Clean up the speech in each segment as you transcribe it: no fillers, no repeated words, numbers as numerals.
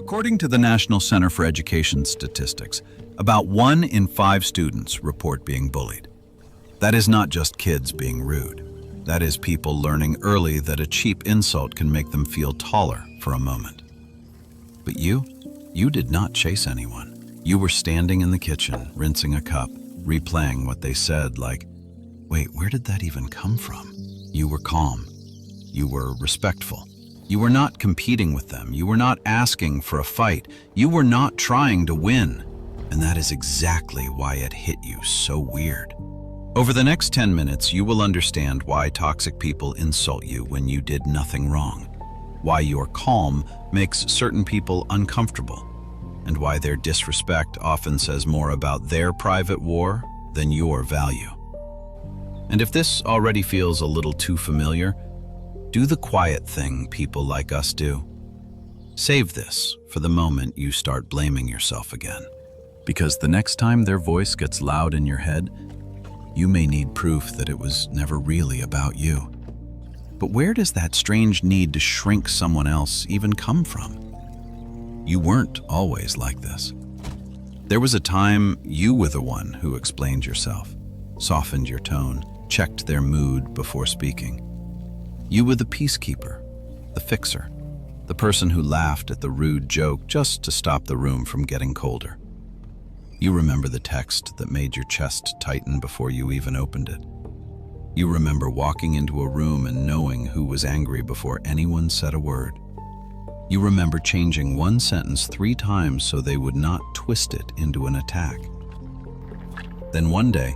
According to the National Center for Education Statistics, about 1 in 5 students report being bullied. That is not just kids being rude. That is people learning early that a cheap insult can make them feel taller for a moment. But you did not chase anyone. You were standing in the kitchen, rinsing a cup, replaying what they said like, wait, where did that even come from? You were calm. You were respectful. You were not competing with them. You were not asking for a fight. You were not trying to win. And that is exactly why it hit you so weird. Over the next 10 minutes, you will understand why toxic people insult you when you did nothing wrong, why your calm makes certain people uncomfortable, and why their disrespect often says more about their private war than your value. And if this already feels a little too familiar, do the quiet thing people like us do. Save this for the moment you start blaming yourself again. Because the next time their voice gets loud in your head, you may need proof that it was never really about you. But where does that strange need to shrink someone else even come from? You weren't always like this. There was a time you were the one who explained yourself, softened your tone, checked their mood before speaking. You were the peacekeeper, the fixer, the person who laughed at the rude joke just to stop the room from getting colder. You remember the text that made your chest tighten before you even opened it. You remember walking into a room and knowing who was angry before anyone said a word. You remember changing one sentence 3 times so they would not twist it into an attack. Then one day,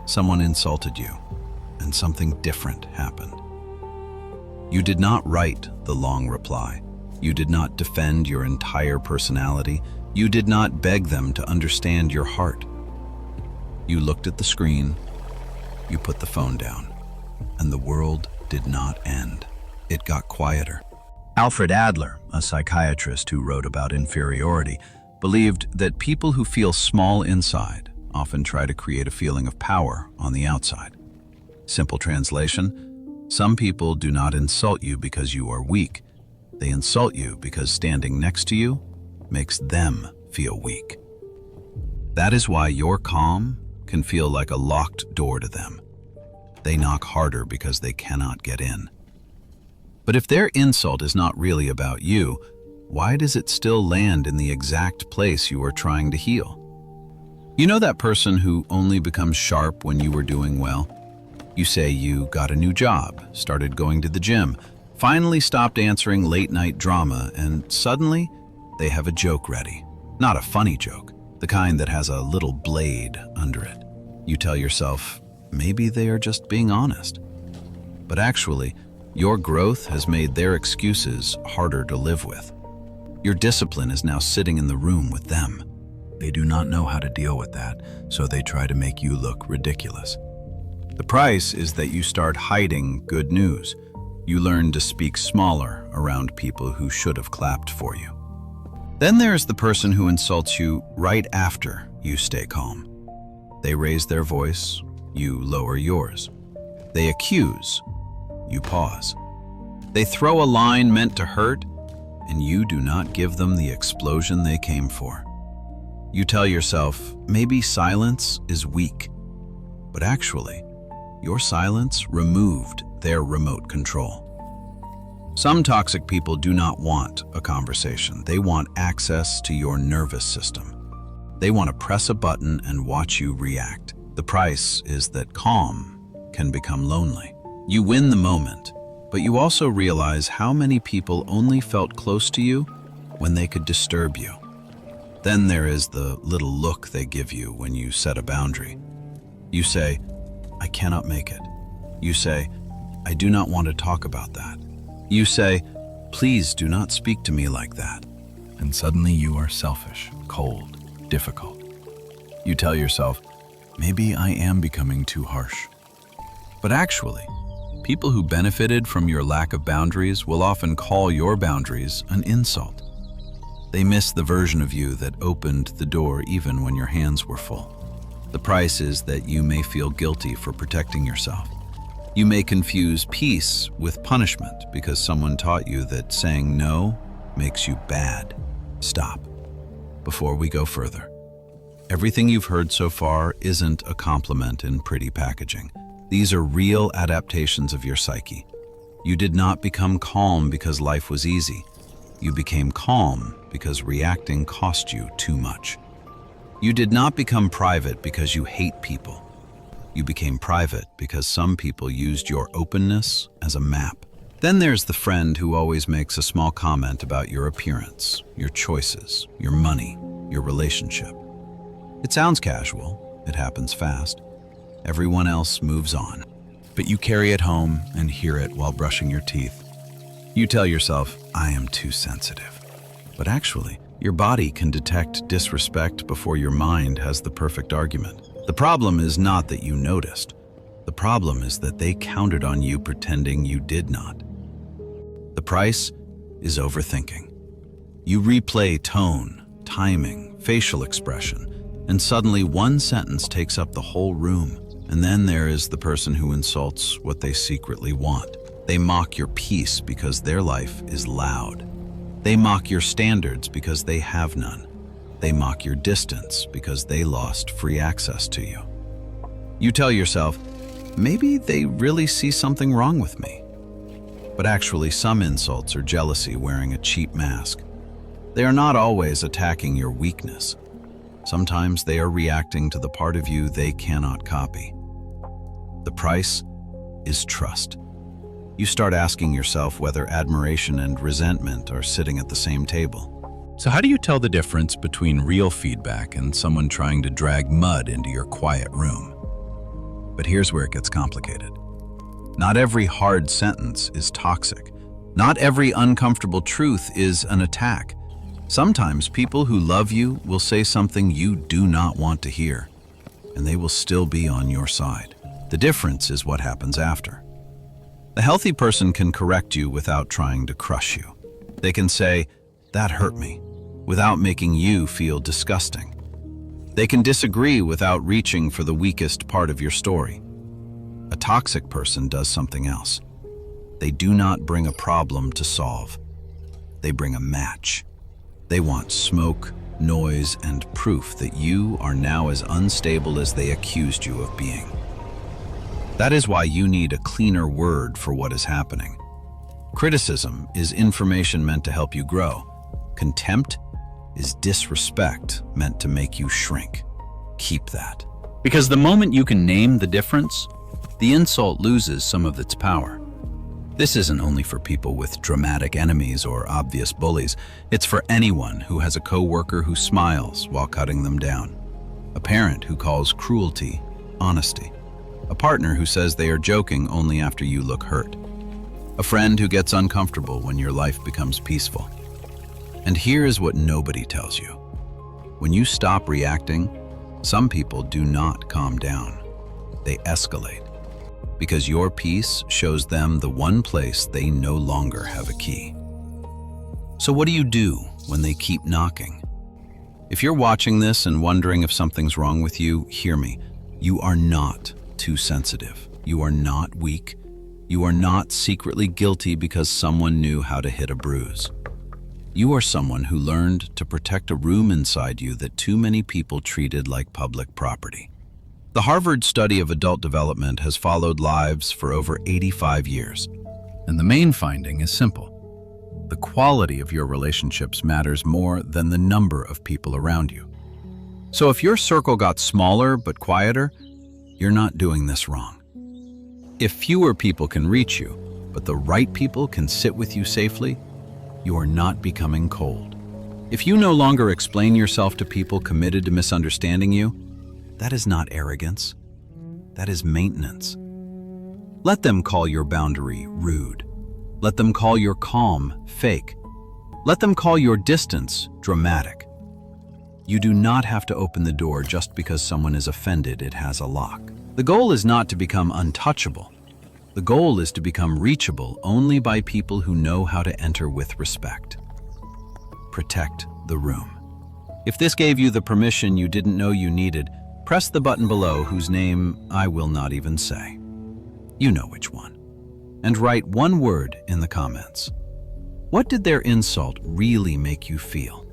someone insulted you, and something different happened. You did not write the long reply. You did not defend your entire personality. You did not beg them to understand your heart. You looked at the screen, you put the phone down, and the world did not end. It got quieter. Alfred Adler, a psychiatrist who wrote about inferiority, believed that people who feel small inside often try to create a feeling of power on the outside. Simple translation, some people do not insult you because you are weak. They insult you because standing next to you makes them feel weak. That is why your calm can feel like a locked door to them. They knock harder because they cannot get in. But if their insult is not really about you, why does it still land in the exact place you are trying to heal? You know that person who only becomes sharp when you were doing well? You say you got a new job, started going to the gym, finally stopped answering late-night drama, and suddenly they have a joke ready. Not a funny joke, the kind that has a little blade under it. You tell yourself, maybe they are just being honest. But actually, your growth has made their excuses harder to live with. Your discipline is now sitting in the room with them. They do not know how to deal with that, so they try to make you look ridiculous. The price is that you start hiding good news. You learn to speak smaller around people who should have clapped for you. Then there's the person who insults you right after you stay calm. They raise their voice, you lower yours. They accuse, you pause. They throw a line meant to hurt, and you do not give them the explosion they came for. You tell yourself, maybe silence is weak, but actually, your silence removed their remote control. Some toxic people do not want a conversation. They want access to your nervous system. They want to press a button and watch you react. The price is that calm can become lonely. You win the moment, but you also realize how many people only felt close to you when they could disturb you. Then there is the little look they give you when you set a boundary. You say, I cannot make it. You say, I do not want to talk about that. You say, please do not speak to me like that. And suddenly you are selfish, cold, difficult. You tell yourself, maybe I am becoming too harsh. But actually, people who benefited from your lack of boundaries will often call your boundaries an insult. They miss the version of you that opened the door even when your hands were full. The price is that you may feel guilty for protecting yourself. You may confuse peace with punishment because someone taught you that saying no makes you bad. Stop. Before we go further, everything you've heard so far isn't a compliment in pretty packaging. These are real adaptations of your psyche. You did not become calm because life was easy. You became calm because reacting cost you too much. You did not become private because you hate people. You became private because some people used your openness as a map. Then there's the friend who always makes a small comment about your appearance, your choices, your money, your relationship. It sounds casual, it happens fast. Everyone else moves on, but you carry it home and hear it while brushing your teeth. You tell yourself, I am too sensitive. But actually, your body can detect disrespect before your mind has the perfect argument. The problem is not that you noticed. The problem is that they counted on you pretending you did not. The price is overthinking. You replay tone, timing, facial expression, and suddenly one sentence takes up the whole room. And then there is the person who insults what they secretly want. They mock your peace because their life is loud. They mock your standards because they have none. They mock your distance because they lost free access to you. You tell yourself, maybe they really see something wrong with me. But actually, some insults are jealousy wearing a cheap mask. They are not always attacking your weakness. Sometimes they are reacting to the part of you they cannot copy. The price is trust. You start asking yourself whether admiration and resentment are sitting at the same table. So how do you tell the difference between real feedback and someone trying to drag mud into your quiet room? But here's where it gets complicated. Not every hard sentence is toxic. Not every uncomfortable truth is an attack. Sometimes people who love you will say something you do not want to hear, and they will still be on your side. The difference is what happens after. The healthy person can correct you without trying to crush you. They can say, that hurt me, without making you feel disgusting. They can disagree without reaching for the weakest part of your story. A toxic person does something else. They do not bring a problem to solve. They bring a match. They want smoke, noise, and proof that you are now as unstable as they accused you of being. That is why you need a cleaner word for what is happening. Criticism is information meant to help you grow. Contempt is disrespect meant to make you shrink. Keep that. Because the moment you can name the difference, the insult loses some of its power. This isn't only for people with dramatic enemies or obvious bullies. It's for anyone who has a coworker who smiles while cutting them down, a parent who calls cruelty honesty, a partner who says they are joking only after you look hurt, a friend who gets uncomfortable when your life becomes peaceful. And here is what nobody tells you. When you stop reacting, some people do not calm down. They escalate. Because your peace shows them the one place they no longer have a key. So what do you do when they keep knocking? If you're watching this and wondering if something's wrong with you, hear me. You are not too sensitive. You are not weak. You are not secretly guilty because someone knew how to hit a bruise. You are someone who learned to protect a room inside you that too many people treated like public property. The Harvard study of adult development has followed lives for over 85 years. And the main finding is simple. The quality of your relationships matters more than the number of people around you. So if your circle got smaller but quieter, you're not doing this wrong. If fewer people can reach you, but the right people can sit with you safely, you are not becoming cold. If you no longer explain yourself to people committed to misunderstanding you, that is not arrogance. That is maintenance. Let them call your boundary rude. Let them call your calm fake. Let them call your distance dramatic. You do not have to open the door just because someone is offended it has a lock. The goal is not to become untouchable. The goal is to become reachable only by people who know how to enter with respect. Protect the room. If this gave you the permission you didn't know you needed, press the button below whose name I will not even say. You know which one. And write one word in the comments. What did their insult really make you feel?